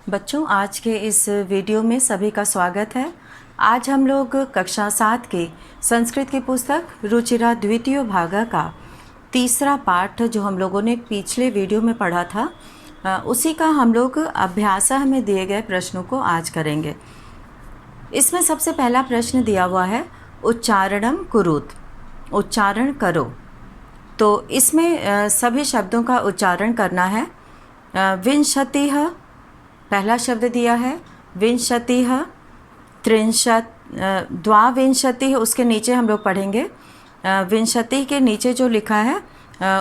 बच्चों, आज के इस वीडियो में सभी का स्वागत है। आज हम लोग कक्षा 7 के संस्कृत की पुस्तक रुचिरा द्वितीय भागा का तीसरा पाठ जो हम लोगों ने पिछले वीडियो में पढ़ा था उसी का हम लोग अभ्यास में दिए गए प्रश्नों को आज करेंगे। इसमें सबसे पहला प्रश्न दिया हुआ है उच्चारणम कुरुत, उच्चारण करो। तो इसमें सभी शब्दों का उच्चारण करना है। विंशतिः पहला शब्द दिया है, विंशतिः, त्रिंशत्, द्वाविंशतिः, उसके नीचे हम लोग पढ़ेंगे। विंशति के नीचे जो लिखा है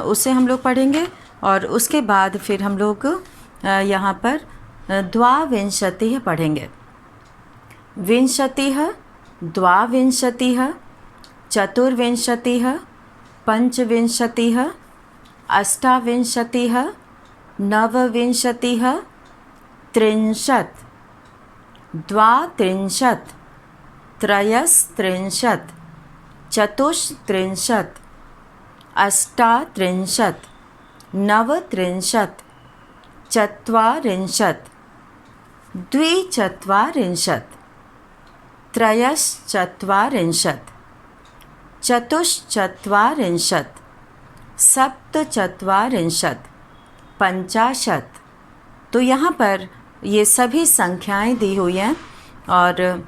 उसे हम लोग पढ़ेंगे और उसके बाद फिर हम लोग यहाँ पर द्वाविंशतिः पढ़ेंगे। विंशतिः, द्वाविंशतिः, चतुर्विंशतिः, पंचविंशतिः, अष्टाविंशतिः, नवविंशतिः, त्रिंशत्, द्वात्रिंशत्, त्रयस्त्रिंशत्, चतुस्त्रिंशत्, अष्टात्रिंशत्, नवत्रिंशत्, चत्वारिंशत्, द्विचत्वारिंशत्, त्रयश्चत्वारिंशत्, चतुश्चत्वारिंशत्, सप्तचत्वारिंशत्, पंचाशत्। तो यहाँ पर ये सभी संख्याएं दी हुई हैं और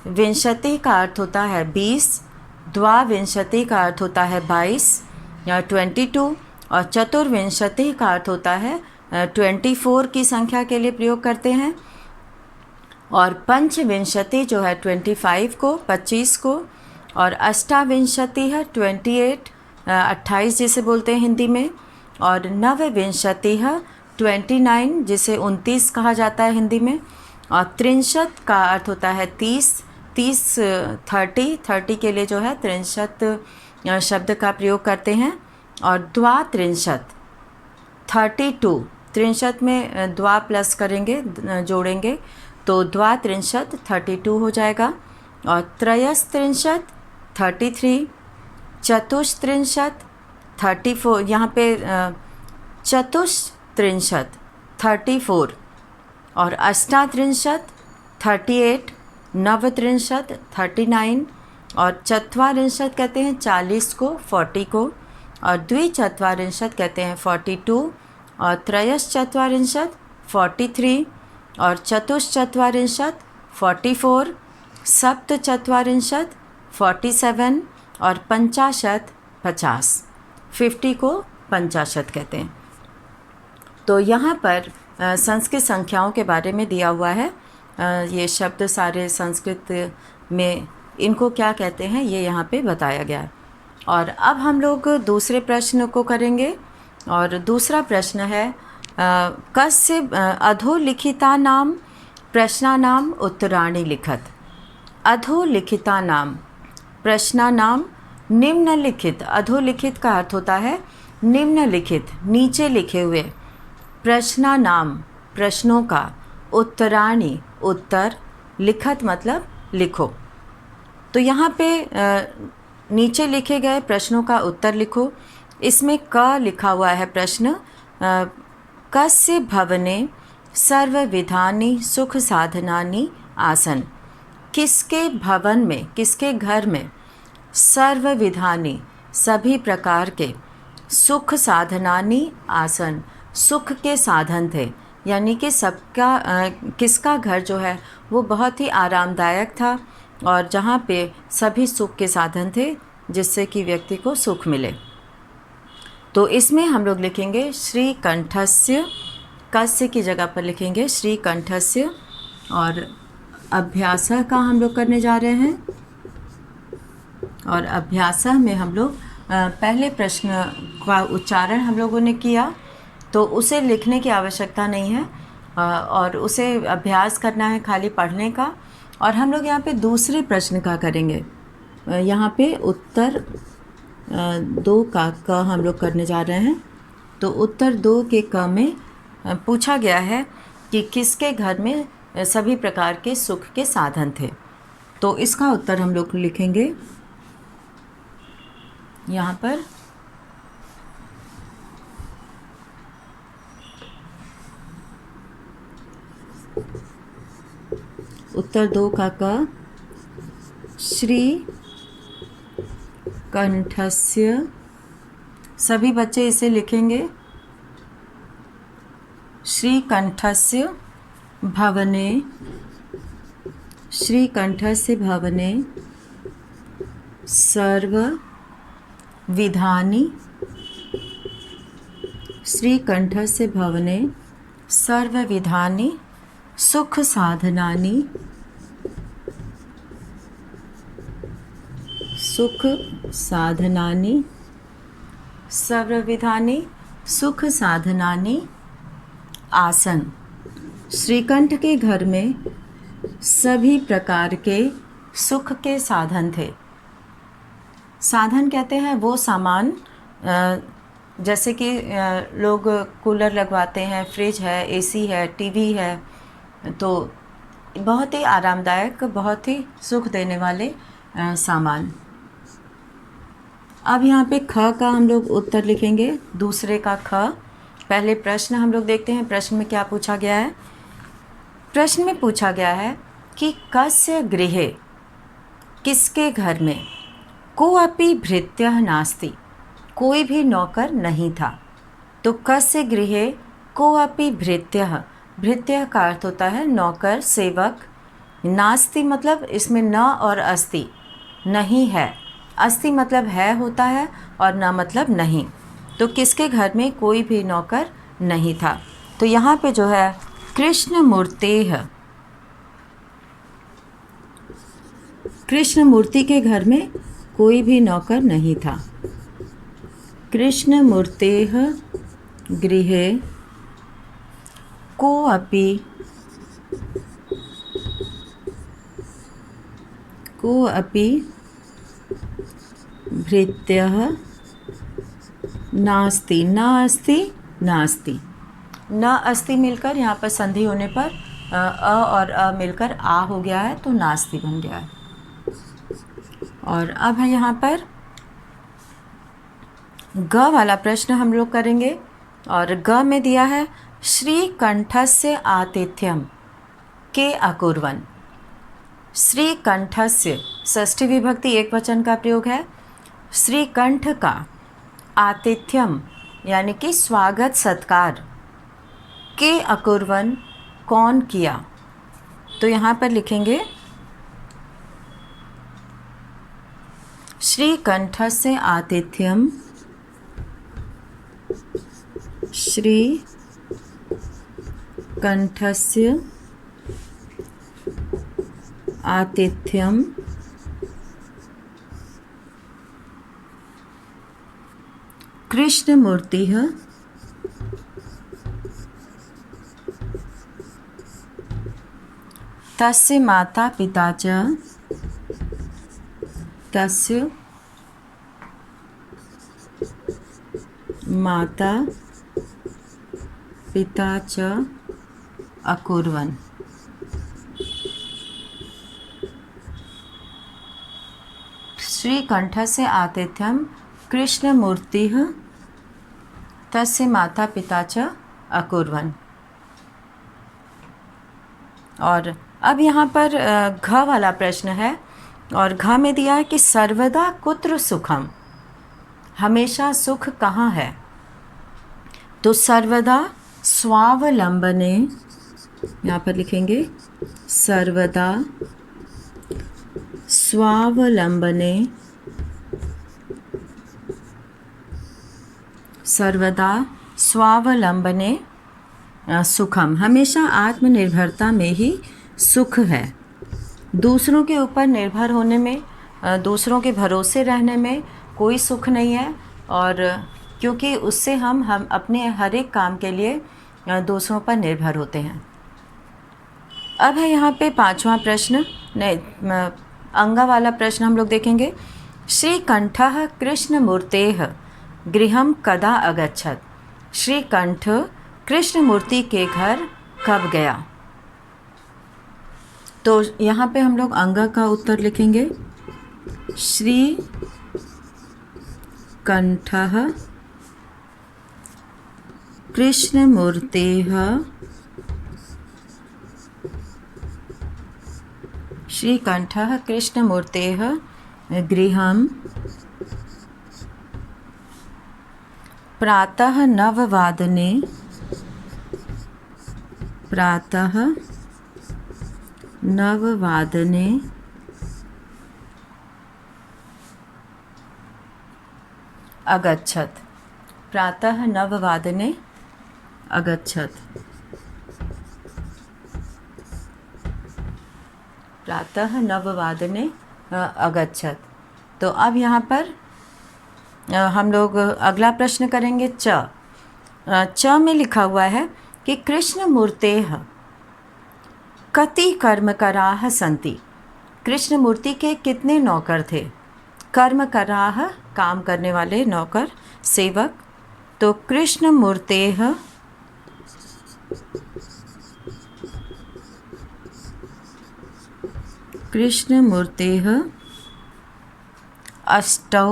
विंशति का अर्थ होता है 20, द्वाविंशति का अर्थ होता है 22 या 22 और चतुर्विंशति का अर्थ होता है 24 की संख्या के लिए प्रयोग करते हैं। और पंचविंशति जो है 25 को, 25 को, और अष्टाविंशति है 28, 28 जिसे बोलते हैं हिंदी में, और नवविंशति है 29 जिसे 29 कहा जाता है हिंदी में, और त्रिंशत का अर्थ होता है 30, 30 के लिए जो है त्रिंशत शब्द का प्रयोग करते हैं। और द्वात्रिंशत 32, त्रिंशत में द्वा प्लस करेंगे, जोड़ेंगे तो द्वात्रिंशत 32 हो जाएगा। और त्रयस्त्रिंशत 33, चतुस्त्रिंशत 34, यहाँ पे चतुस्त्रिंशत 34, और अष्टात्रिंशत 38, नवत्रिंशत 39, और चत्वारिंशत कहते हैं 40 को, 40 को, और द्विचत्वारिंशत कहते हैं 42, और त्रयश्चत्वारिंशत 43, और चतुश्चत्वारिंशत 44, सप्तचत्वारिंशत 47, और पंचाशत 50, 50 को पंचाशत कहते हैं। तो यहाँ पर संस्कृत संख्याओं के बारे में दिया हुआ है। ये शब्द सारे संस्कृत में इनको क्या कहते हैं ये यहाँ पे बताया गया है। और अब हम लोग दूसरे प्रश्न को करेंगे और दूसरा प्रश्न है कस्य अधोलिखितानां प्रश्नानां उत्तराणि लिखत। अधोलिखितानां प्रश्नानां निम्नलिखित, अधोलिखित का अर्थ होता है निम्नलिखित, नीचे लिखे हुए, प्रश्नानाम प्रश्नों का, उत्तराणि उत्तर, लिखत मतलब लिखो। तो यहाँ पे नीचे लिखे गए प्रश्नों का उत्तर लिखो। इसमें क लिखा हुआ है प्रश्न, कस्य भवने सर्वविधानि सुख साधनानि आसन। किसके भवन में, किसके घर में सर्वविधानि सभी प्रकार के, सुख साधनानि आसन सुख के साधन थे, यानी कि सबका किसका घर जो है वो बहुत ही आरामदायक था और जहाँ पे सभी सुख के साधन थे जिससे कि व्यक्ति को सुख मिले। तो इसमें हम लोग लिखेंगे श्रीकंठस्य, कस्य की जगह पर लिखेंगे श्रीकंठस्य। और अभ्यास का हम लोग करने जा रहे हैं और अभ्यास में हम लोग पहले प्रश्न का उच्चारण हम लोगों ने किया तो उसे लिखने की आवश्यकता नहीं है और उसे अभ्यास करना है खाली पढ़ने का। और हम लोग यहाँ पे दूसरे प्रश्न का करेंगे। यहाँ पे उत्तर 2 का क हम लोग करने जा रहे हैं। तो उत्तर 2 के क में पूछा गया है कि किसके घर में सभी प्रकार के सुख के साधन थे। तो इसका उत्तर हम लोग लिखेंगे यहाँ पर उत्तर 2 का क, श्री कंठस्य, सभी बच्चे इसे लिखेंगे, श्रीकंठस्य भवने, श्रीकंठस्य भवने सर्व विधानि, श्रीकंठस्य भवने सर्व विधानि सुख साधनानि, सुख साधनानि, सर्वविधानि सुख साधनानि आसन। श्रीकंठ के घर में सभी प्रकार के सुख के साधन थे। साधन कहते हैं वो सामान, जैसे कि लोग कूलर लगवाते हैं, फ्रिज है, एसी है, टीवी है, तो बहुत ही आरामदायक, बहुत ही सुख देने वाले सामान। अब यहाँ पे ख का हम लोग उत्तर लिखेंगे, दूसरे का ख। पहले प्रश्न हम लोग देखते हैं, प्रश्न में क्या पूछा गया है। प्रश्न में पूछा गया है कि कस्य गृहे, किसके घर में, कोऽपि भृत्यः नास्ति, कोई भी नौकर नहीं था। तो कस्य गृहे कोऽपि भृत्यः, भृत्यः का अर्थ होता है नौकर, सेवक। नास्ति मतलब इसमें न और अस्ति, नहीं है। अस्ति मतलब है होता है और न मतलब नहीं। तो किसके घर में कोई भी नौकर नहीं था। तो यहाँ पे जो है कृष्ण मूर्तेः, कृष्ण मूर्ति के घर में कोई भी नौकर नहीं था। कृष्ण मूर्तेः गृहे कोऽपि भृत्यः नास्ति, न अस्ति नास्ति, न अस्ति मिलकर यहाँ पर संधि होने पर अ और अ मिलकर आ हो गया है, तो नास्ति बन गया है। और अब है यहाँ पर ग वाला प्रश्न हम लोग करेंगे। और ग में दिया है श्रीकंठस्य आतिथ्यम के अकुर्वन्। श्रीकंठस्य षष्ठी विभक्ति एक वचन का प्रयोग है। श्रीकंठ का आतिथ्यम यानी कि स्वागत सत्कार, के अकुर्वन् कौन किया। तो यहाँ पर लिखेंगे श्रीकंठस्य आतिथ्यम, श्रीकंठस्य आतिथ्यम कृष्णमूर्तिः तस्य माता पिता च, तस्य माता पिता च अकुर्वन्। श्रीकंठस्य आतिथ्यम कृष्णमूर्तिः तस्य माता पिता च अकुर्वन्। और अब यहाँ पर घ वाला प्रश्न है। और घ में दिया है कि सर्वदा कुत्र सुखम, हमेशा सुख कहाँ है। तो सर्वदा स्वावलंबने, यहाँ पर लिखेंगे सर्वदा स्वावलंबने, सर्वदा स्वावलंबने सुखम, हमेशा आत्मनिर्भरता में ही सुख है। दूसरों के ऊपर निर्भर होने में, दूसरों के भरोसे रहने में कोई सुख नहीं है। और क्योंकि उससे हम अपने हर एक काम के लिए दूसरों पर निर्भर होते हैं। अब है यहाँ पे पांचवा प्रश्न, अंगा वाला प्रश्न हम लोग देखेंगे। श्रीकंठः कृष्णमूर्तेः गृहं कदा अगच्छत्। श्रीकंठ कृष्णमूर्ति के घर कब गया। तो यहाँ पे हम लोग अंगा का उत्तर लिखेंगे। श्रीकंठः कृष्णमूर्तेः श्रीकण्ठः कृष्णमूर्तेः गृहं प्रातः 9 अगच्छत्। प्रातः 9 अगच्छत्। प्रातः 9 अगच्छत्। तो अब यहाँ पर हम लोग अगला प्रश्न करेंगे। च में लिखा हुआ है कि कृष्णमूर्तेः कति कर्मकराः सन्ति। कृष्णमूर्ति के कितने नौकर थे। कर्मकराः काम करने वाले, नौकर, सेवक। तो कृष्णमूर्तेः अष्टौ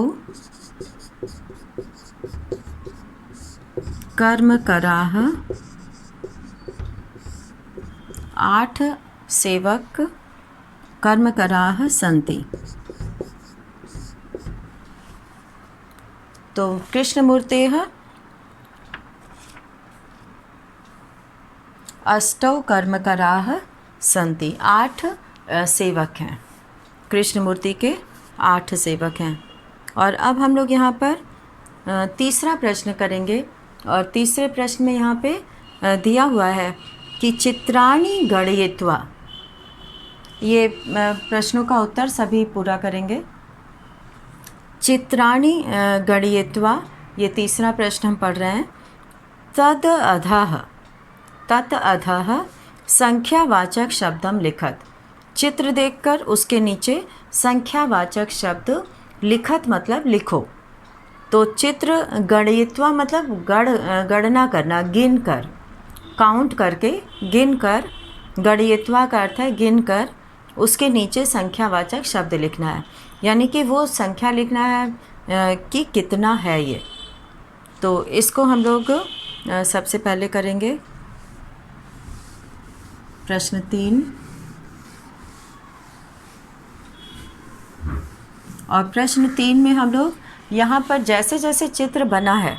कर्मकराः, 8 सेवक कर्मकराः सन्ति। तो कृष्णमूर्तेः अष्टौ कर्मकराः सन्ति। 8 सेवक हैं। कृष्णमूर्ति के 8 सेवक हैं। और अब हम लोग यहाँ पर तीसरा प्रश्न करेंगे। और तीसरे प्रश्न में यहाँ पे दिया हुआ है कि चित्राणि गणयित्वा। ये प्रश्नों का उत्तर सभी पूरा करेंगे। चित्राणि गणयित्वा, ये तीसरा प्रश्न हम पढ़ रहे हैं। तत् अधः संख्यावाचक शब्दम लिखत। चित्र देखकर उसके नीचे संख्यावाचक शब्द लिखत मतलब लिखो। तो चित्र गणयित्वा मतलब गणना करना, गिन कर, काउंट करके, गिन कर। गणयित्वा का अर्थ है गिन कर, उसके नीचे संख्यावाचक शब्द लिखना है। यानी कि वो संख्या लिखना है कि कितना है ये। तो इसको हम लोग सबसे पहले करेंगे। प्रश्न 3। और प्रश्न 3 में हम लोग यहाँ पर जैसे जैसे चित्र बना है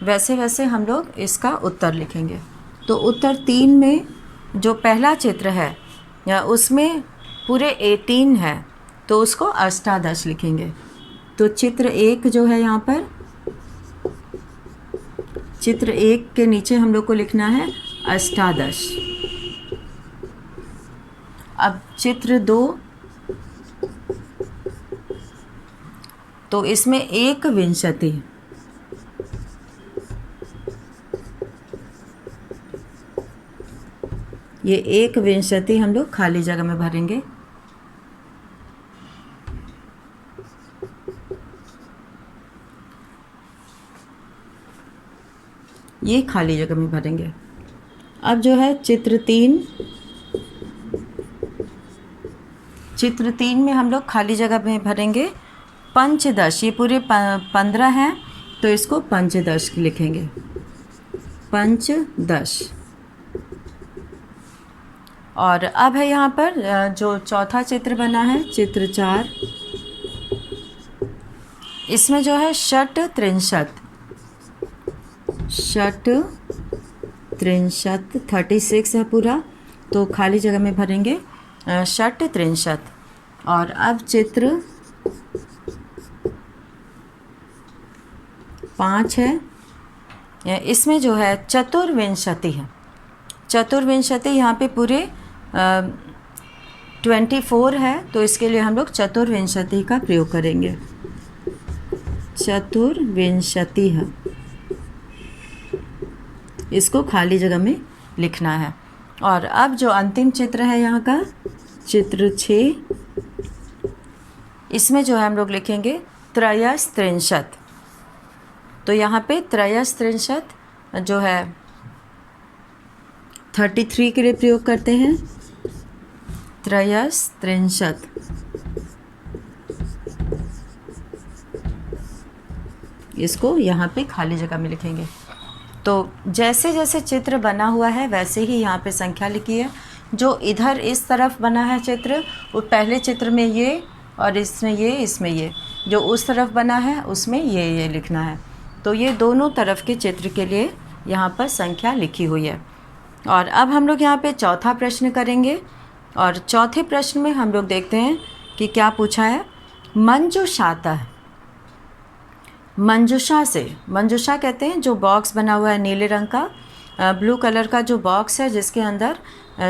वैसे वैसे हम लोग इसका उत्तर लिखेंगे। तो उत्तर 3 में जो पहला चित्र है या उसमें पूरे 18 है, तो उसको अष्टादश लिखेंगे। तो चित्र 1 जो है यहाँ पर, चित्र 1 के नीचे हम लोग को लिखना है अष्टादश। अब चित्र 2, तो इसमें 21। ये 21 हम लोग खाली जगह में भरेंगे। ये खाली जगह में भरेंगे। अब जो है चित्र 3 में हम लोग खाली जगह में भरेंगे पंचदश। ये पूरे 15 हैं, तो इसको पंचदश लिखेंगे, पंचदश। और अब है यहाँ पर जो चौथा चित्र बना है, चित्र 4। इसमें जो है षट त्रिंशत, 36 है पूरा, तो खाली जगह में भरेंगे षट त्रिंशत। और अब चित्र 5 है। इसमें जो है चतुर्विंशति है। चतुर्विंशति यहाँ पे पूरे 24 है, तो इसके लिए हम लोग चतुर्विंशति का प्रयोग करेंगे। चतुर्विंशति है, इसको खाली जगह में लिखना है। और अब जो अंतिम चित्र है यहाँ का, चित्र 6, इसमें जो है हम लोग लिखेंगे त्रयस्त्रिंशत। तो यहाँ पे त्रयस्त्रिंशत जो है 33 के लिए प्रयोग करते हैं। त्रयस्त्रिंशत, इसको यहाँ पे खाली जगह में लिखेंगे। तो जैसे जैसे चित्र बना हुआ है वैसे ही यहाँ पे संख्या लिखी है। जो इधर इस तरफ बना है चित्र, वो पहले चित्र में ये और इसमें ये, इसमें ये, जो उस तरफ बना है उसमें ये लिखना है। तो ये दोनों तरफ के चित्र के लिए यहाँ पर संख्या लिखी हुई है। और अब हम लोग यहाँ पे चौथा प्रश्न करेंगे, और चौथे प्रश्न में हम लोग देखते हैं कि क्या पूछा है। मंजुषातः, मंजुषा से, मंजुषा कहते हैं जो बॉक्स बना हुआ है नीले रंग का, ब्लू कलर का जो बॉक्स है जिसके अंदर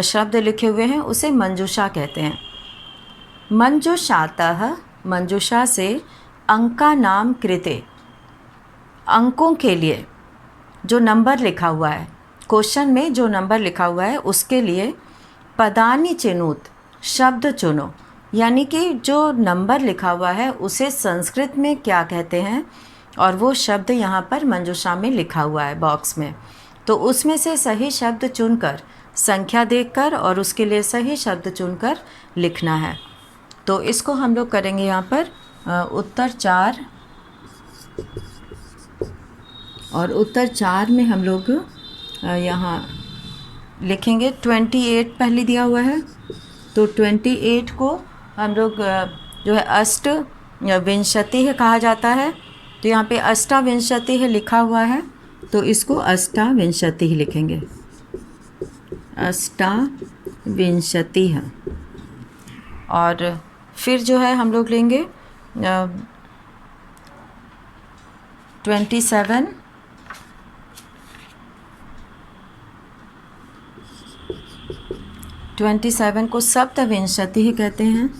शब्द लिखे हुए हैं, उसे मंजुषा कहते हैं। मंजुषातः, मंजुषा से अंका नाम कृते, अंकों के लिए जो नंबर लिखा हुआ है, क्वेश्चन में जो नंबर लिखा हुआ है उसके लिए पदानि चिनुत, शब्द चुनो। यानी कि जो नंबर लिखा हुआ है उसे संस्कृत में क्या कहते हैं, और वो शब्द यहाँ पर मंजुषा में लिखा हुआ है बॉक्स में। तो उसमें से सही शब्द चुनकर, संख्या देखकर और उसके लिए सही शब्द चुनकर लिखना है। तो इसको हम लोग करेंगे यहाँ पर उत्तर 4, और उत्तर 4 में हम लोग यहाँ लिखेंगे 28 पहले दिया हुआ है। तो 28 को हम लोग जो है अष्ट विंशति है कहा जाता है। तो यहाँ पे अष्टाविंशति है लिखा हुआ है, तो इसको अष्टाविंशति ही लिखेंगे, अष्टाविंशति है। और फिर जो है हम लोग लेंगे 27, 27 को सप्तविंशति ही कहते हैं।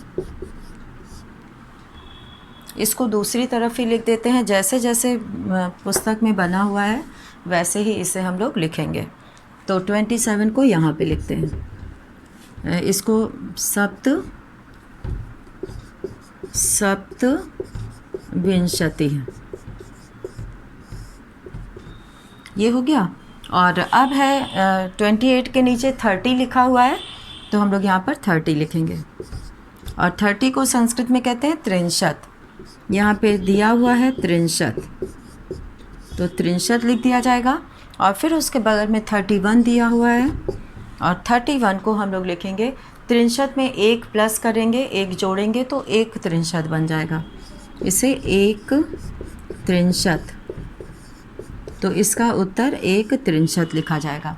इसको दूसरी तरफ ही लिख देते हैं, जैसे जैसे पुस्तक में बना हुआ है वैसे ही इसे हम लोग लिखेंगे। तो 27 को यहाँ पे लिखते हैं, इसको सप्तविंशति है, ये हो गया। और अब है 28 के नीचे 30 लिखा हुआ है, तो हम लोग यहाँ पर 30 लिखेंगे। और 30 को संस्कृत में कहते हैं 63, यहाँ पे दिया हुआ है 63, तो 63 लिख दिया जाएगा। और फिर उसके बगल में 31 दिया हुआ है, और 31 को हम लोग लिखेंगे 63 में 1 प्लस करेंगे, 1 जोड़ेंगे तो 1 63 बन जाएगा, इसे 1 63, तो इसका उत्तर 1 63 लिखा जाएगा।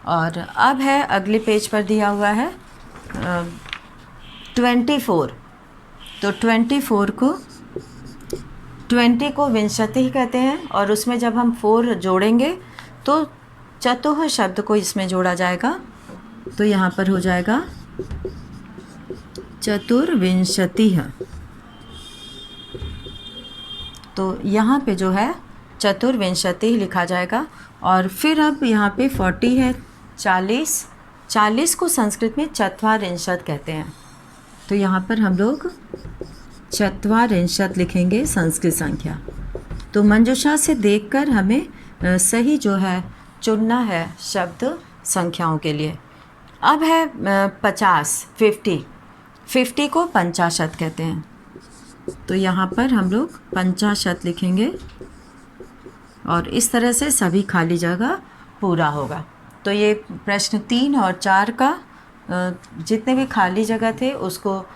और अब है अगले पेज पर दिया हुआ है 24, तो 24 को 20 को विंशति ही कहते हैं, और उसमें जब हम 4 जोड़ेंगे तो चतुः शब्द को इसमें जोड़ा जाएगा, तो यहाँ पर हो जाएगा चतुर्विंशति है। तो यहाँ पे जो है चतुर्विंशति ही लिखा जाएगा। और फिर अब यहाँ पे 40 है, 40, 40 को संस्कृत में चत्वारिंशत् कहते हैं, तो यहाँ पर हम लोग चत्वारिंशत् लिखेंगे संस्कृत संख्या। तो मंजुषा से देखकर हमें सही जो है चुनना है शब्द संख्याओं के लिए। अब है 50, 50 को पंचाशत कहते हैं, तो यहाँ पर हम लोग पंचाशत लिखेंगे, और इस तरह से सभी खाली जगह पूरा होगा। तो ये प्रश्न 3 और 4 का जितने भी खाली जगह थे उसको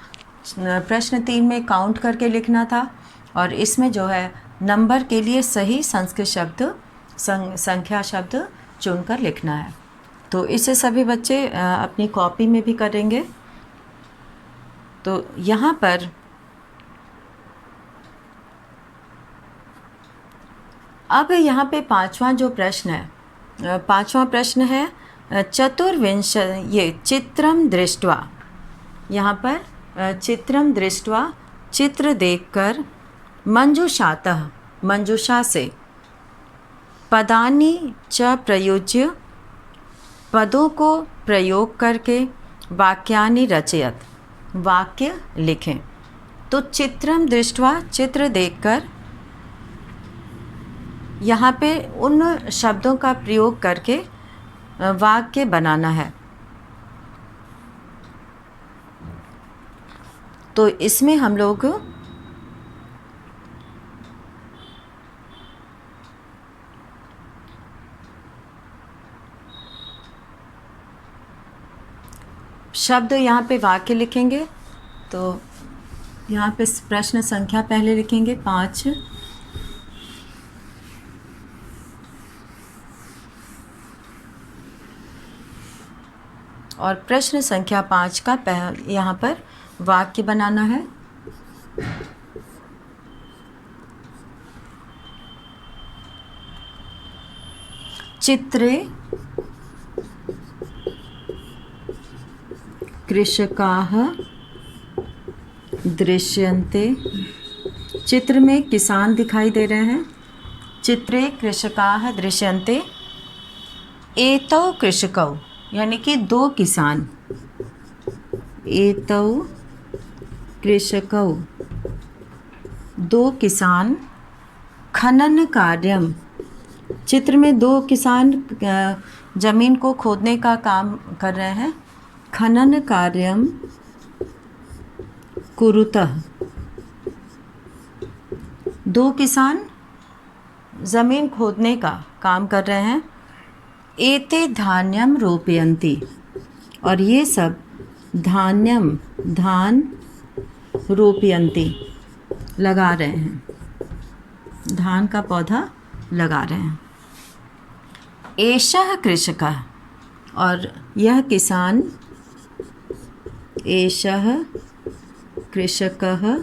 प्रश्न 3 में काउंट करके लिखना था, और इसमें जो है नंबर के लिए सही संस्कृत शब्द संख्या शब्द चुनकर लिखना है। तो इसे सभी बच्चे अपनी कॉपी में भी करेंगे। तो यहाँ पर अब यहाँ पे 5वां जो प्रश्न है, 5वां प्रश्न है चतुर्विंश, ये चित्रम दृष्ट्वा, यहाँ पर चित्रम दृष्ट्वा, चित्र देखकर, मंजुषातः, मंजुषा से, पदानि च प्रयुज्य, पदों को प्रयोग करके, वाक्यानि रचयत, वाक्य लिखें। तो चित्रम दृष्ट्वा, चित्र देखकर, यहाँ पे उन शब्दों का प्रयोग करके वाक्य बनाना है। तो इसमें हम लोग शब्द यहाँ पे वाक्य लिखेंगे। तो यहाँ पे प्रश्न संख्या पहले लिखेंगे 5, और प्रश्न संख्या 5 का यहाँ पर वाक्य बनाना है। चित्रे कृषकाः दृश्यन्ते। चित्र में किसान दिखाई दे रहे हैं। चित्रे कृषकाः दृश्यन्ते। एतौ कृषकौ यानी कि 2 किसान। एतौ कृषकौ 2 किसान। खनन कार्यम। चित्र में 2 किसान ज़मीन को खोदने का काम कर रहे हैं। खनन कार्यम कुरुतः। 2 किसान ज़मीन खोदने का काम कर रहे हैं। एते धान्यम रोपयन्ति। और ये सब धान्यम धान रोपयन्ति लगा रहे हैं। धान का पौधा लगा रहे हैं। एषः कृषकः। और यह किसान। एषः कृषकः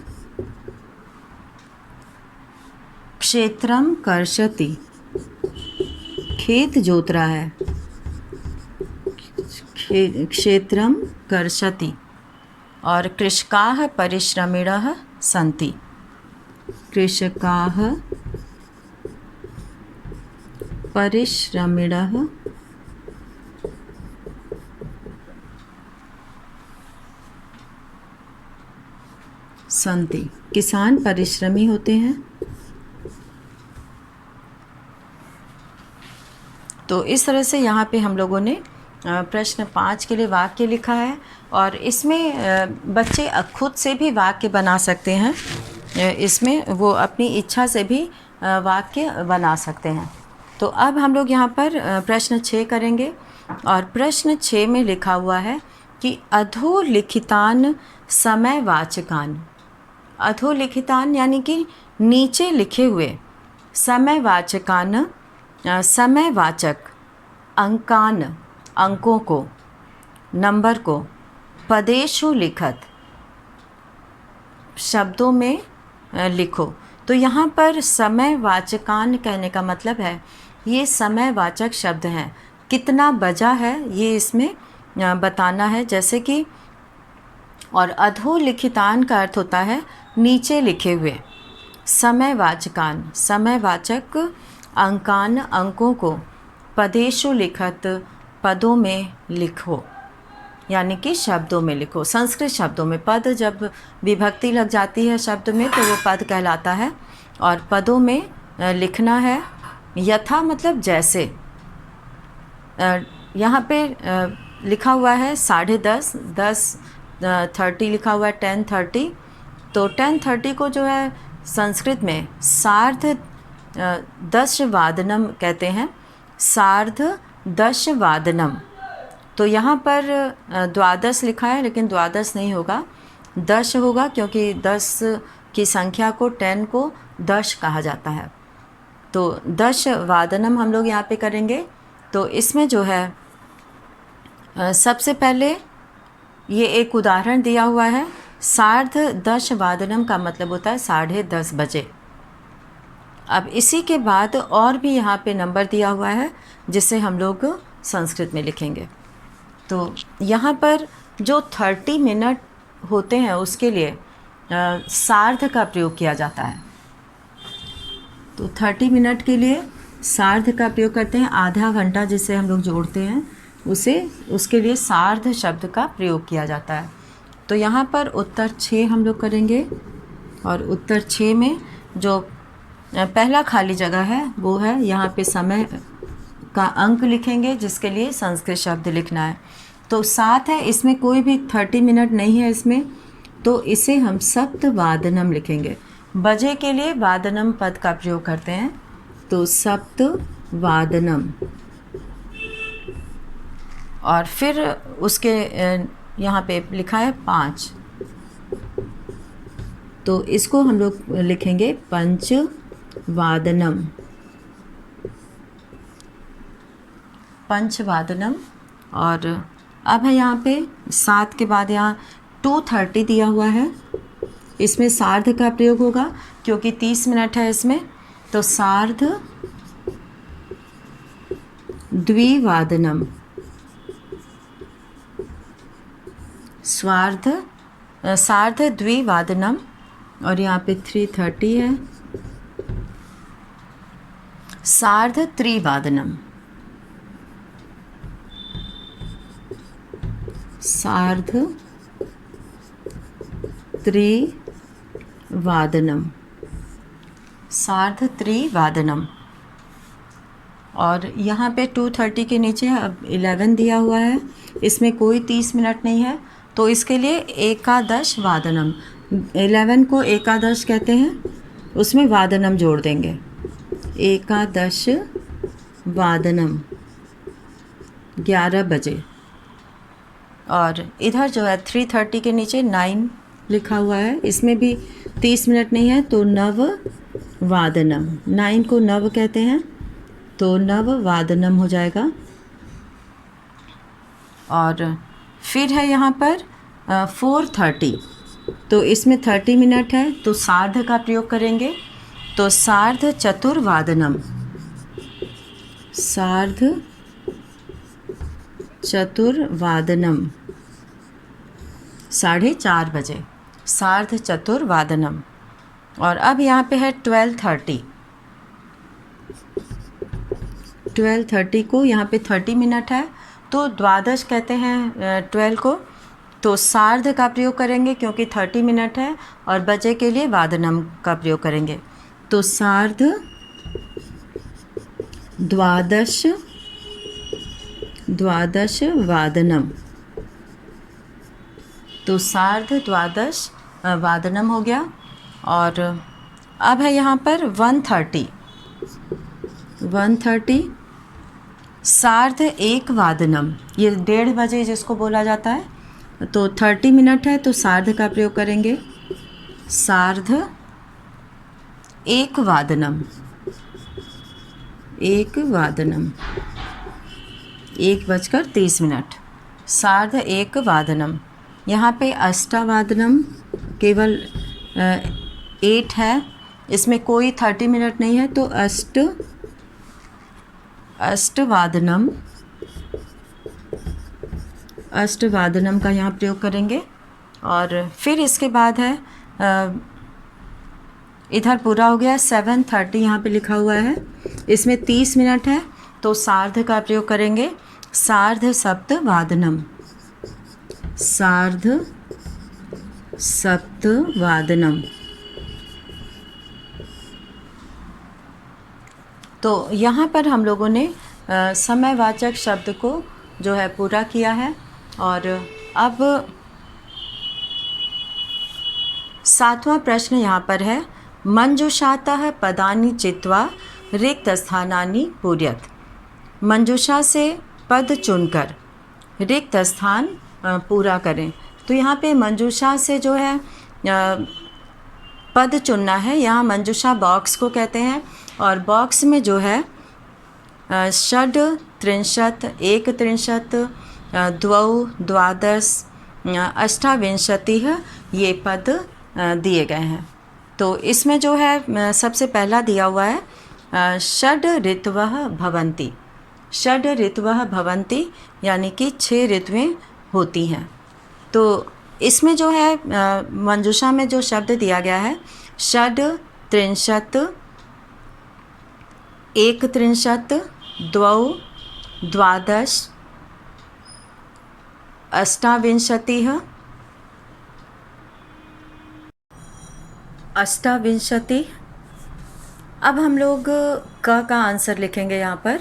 क्षेत्रं कर्षति। खेत जोत रहा है। क्षेत्रं कर्षति। और कृषकाः परिश्रमिणः सन्ति। कृषकाः परिश्रमिणः सन्ति। किसान परिश्रमी होते हैं। तो इस तरह से यहाँ पे हम लोगों ने प्रश्न 5 के लिए वाक्य लिखा है। और इसमें बच्चे खुद से भी वाक्य बना सकते हैं। इसमें वो अपनी इच्छा से भी वाक्य बना सकते हैं। तो अब हम लोग यहाँ पर प्रश्न 6 करेंगे। और प्रश्न 6 में लिखा हुआ है कि अधोलिखितान समयवाचकान। अधोलिखितान यानी कि नीचे लिखे हुए। समयवाचकान समयवाचक अंकान अंकों को, नंबर को, पदेषु लिखत शब्दों में लिखो। तो यहाँ पर समयवाचकान कहने का मतलब है ये समयवाचक शब्द हैं। कितना बजा है ये इसमें बताना है। जैसे कि और अधोलिखितान का अर्थ होता है नीचे लिखे हुए। समयवाचकान समयवाचक अंकान अंकों को, पदेषु लिखत पदों में लिखो यानी कि शब्दों में लिखो। संस्कृत शब्दों में पद जब विभक्ति लग जाती है शब्द में तो वो पद कहलाता है। और पदों में लिखना है। यथा मतलब जैसे। यहाँ पे लिखा हुआ है 10:30, 10:30 लिखा हुआ है 10:30। तो 10:30 को जो है संस्कृत में सार्धदशवादनम कहते हैं। सार्धदशवादनम। तो यहाँ पर 12 लिखा है लेकिन 12 नहीं होगा, 10 होगा, क्योंकि 10 की संख्या को 10 को 10 कहा जाता है। तो 10 वादनम हम लोग यहाँ पे करेंगे। तो इसमें जो है सबसे पहले ये एक उदाहरण दिया हुआ है। 10:30 वादनम का मतलब होता है 10:30 बजे। अब इसी के बाद और भी यहाँ पे नंबर दिया हुआ है जिसे हम लोग संस्कृत में लिखेंगे। तो यहाँ पर जो 30 मिनट होते हैं उसके लिए सार्ध का प्रयोग किया जाता है। तो 30 मिनट के लिए सार्ध का प्रयोग करते हैं। आधा घंटा जिसे हम लोग जोड़ते हैं उसके लिए सार्ध शब्द का प्रयोग किया जाता है। तो यहाँ पर उत्तर 6 हम लोग करेंगे। और उत्तर 6 में जो पहला खाली जगह है वो है यहाँ पे समय का अंक लिखेंगे जिसके लिए संस्कृत शब्द लिखना है। तो 7 है, इसमें कोई भी 30 मिनट नहीं है इसमें, तो इसे हम सप्तवादनम लिखेंगे। बजे के लिए वादनम पद का प्रयोग करते हैं। तो सप्तवादनम। और फिर उसके यहाँ पे लिखा है 5, तो इसको हम लोग लिखेंगे पंचवादनम। पंचवादनम। और अब है यहाँ पे 7 के बाद यहाँ 2:30 दिया हुआ है, इसमें सार्ध का प्रयोग होगा क्योंकि 30 मिनट है इसमें, तो सार्ध द्विवादनम। सार्ध द्विवादनम। और यहाँ पे 3:30 है, सार्ध त्रिवादनम। सार्ध त्रिवादनम। सार्ध त्रिवादनम। और यहाँ पे 2:30 के नीचे अब 11 दिया हुआ है, इसमें कोई 30 मिनट नहीं है, तो इसके लिए एकादश वादनम। 11 को एकादश कहते हैं, उसमें वादनम जोड़ देंगे, एकादश वादनम, 11 बजे। और इधर जो है 3:30 के नीचे 9 लिखा हुआ है, इसमें भी 30 मिनट नहीं है, तो नव वादनम। 9 को नव कहते हैं, तो नव वादनम हो जाएगा। और फिर है यहाँ पर 4:30, तो इसमें 30 मिनट है, तो सार्ध का प्रयोग करेंगे, तो सार्ध चतुर्वादनम। सार्ध चतुर्वादनम, 4:30 बजे, सार्ध चतुर्वादनम। और अब यहाँ पे है 12:30। 12:30 को यहाँ पे 30 मिनट है, तो द्वादश कहते हैं 12 को, तो सार्ध का प्रयोग करेंगे क्योंकि 30 मिनट है, और बजे के लिए वादनम का प्रयोग करेंगे, तो सार्ध द्वादश वादनम। तो सार्ध द्वादश वादनम हो गया। और अब है यहाँ पर 1:30 सार्ध एक वादनम, ये 1:30 बजे जिसको बोला जाता है, तो 30 मिनट है, तो सार्ध का प्रयोग करेंगे, सार्ध एक वादनम। 1:30, सार्ध एक वादनम। यहाँ पे अष्टावादनम केवल 8 है, इसमें कोई 30 मिनट नहीं है, तो अष्टवादनम का यहाँ प्रयोग करेंगे। और फिर इसके बाद है इधर पूरा हो गया 7:30, यहाँ पे लिखा हुआ है, इसमें 30 मिनट है, तो सार्ध का प्रयोग करेंगे, सार्ध सप्तवादनम। सार्ध सप्तवादनम। तो यहाँ पर हम लोगों ने समयवाचक शब्द को जो है पूरा किया है। और अब 7वां प्रश्न यहाँ पर है, मंजूषातः पदानि चित्वा रिक्त स्थानानि पूरयत। मंजूषा से पद चुनकर रिक्त स्थान पूरा करें। तो यहाँ पे मंजूषा से जो है पद चुनना है, यहाँ मंजूषा बॉक्स को कहते हैं, और बॉक्स में जो है षड् त्रिंशत्, एक त्रिंशत्, द्वौ द्वादश, अष्टाविंशतिः ये पद दिए गए हैं। तो इसमें जो है सबसे पहला दिया हुआ है षड् ऋतवः भवन्ति। षड् ऋतवः भवन्ति यानी कि 6 ऋतुएं होती हैं। तो इसमें जो है मंजूषा में जो शब्द दिया गया है षड् त्रिंशत्, एक त्रिंशत्, द्वौ द्वादश, अष्टाविंशतिः, अब हम लोग का आंसर लिखेंगे यहाँ पर।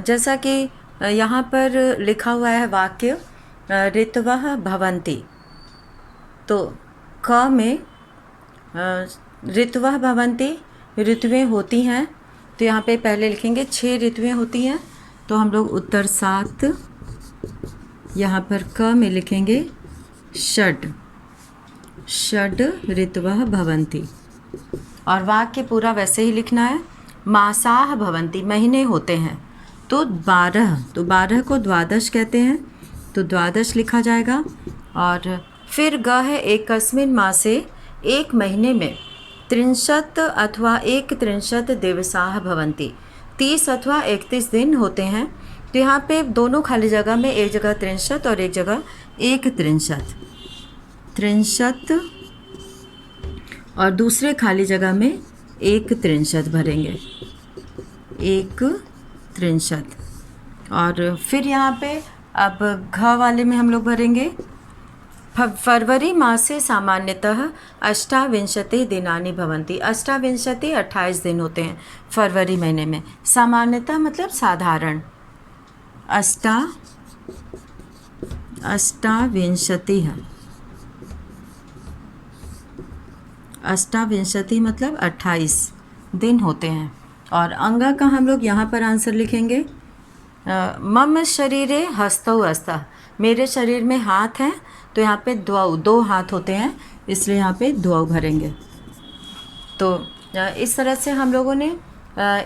जैसा कि यहाँ पर लिखा हुआ है वाक्य ऋतवः भवन्ति, तो क में ऋतवः भवन्ति ऋतुएं होती हैं, तो यहाँ पे पहले लिखेंगे 6 ऋतुएं होती हैं। तो हम लोग उत्तर 7 यहाँ पर क में लिखेंगे षड्, षड् ऋतवः भवन्ति। और वाक्य पूरा वैसे ही लिखना है। मासाः भवन्ति, महीने होते हैं। तो 12, तो 12 को द्वादश कहते हैं, तो द्वादश लिखा जाएगा। और फिर ग है एकस्मिन् मासे, एक महीने में 30 अथवा 31 दिवसाः भवन्ति, 30 अथवा 31 दिन होते हैं। तो यहाँ पे दोनों खाली जगह में एक जगह 63 और एक जगह 31, 63 और दूसरे खाली जगह में 31 भरेंगे, 31। और फिर यहाँ पे अब घ वाले में हम लोग भरेंगे फरवरी मासे सामान्यतः 28 दिनानि भवन्ति। 28 दिन होते हैं फरवरी महीने में। सामान्यतः मतलब साधारण। 28 मतलब 28 दिन होते हैं। और अंगा का हम लोग यहाँ पर आंसर लिखेंगे मम शरीरे हस्तौ हस्तः, मेरे शरीर में हाथ हैं, तो यहाँ पे दो हाथ होते हैं, इसलिए यहाँ पे द्वौ भरेंगे। तो इस तरह से हम लोगों ने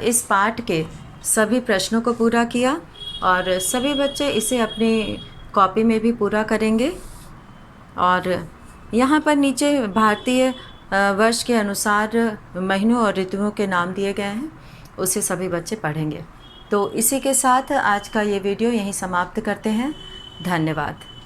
इस पाठ के सभी प्रश्नों को पूरा किया और सभी बच्चे इसे अपनी कॉपी में भी पूरा करेंगे। और यहाँ पर नीचे भारतीय वर्ष के अनुसार महीनों और ऋतुओं के नाम दिए गए हैं, उसे सभी बच्चे पढ़ेंगे। तो इसी के साथ आज का ये वीडियो यहीं समाप्त करते हैं। धन्यवाद।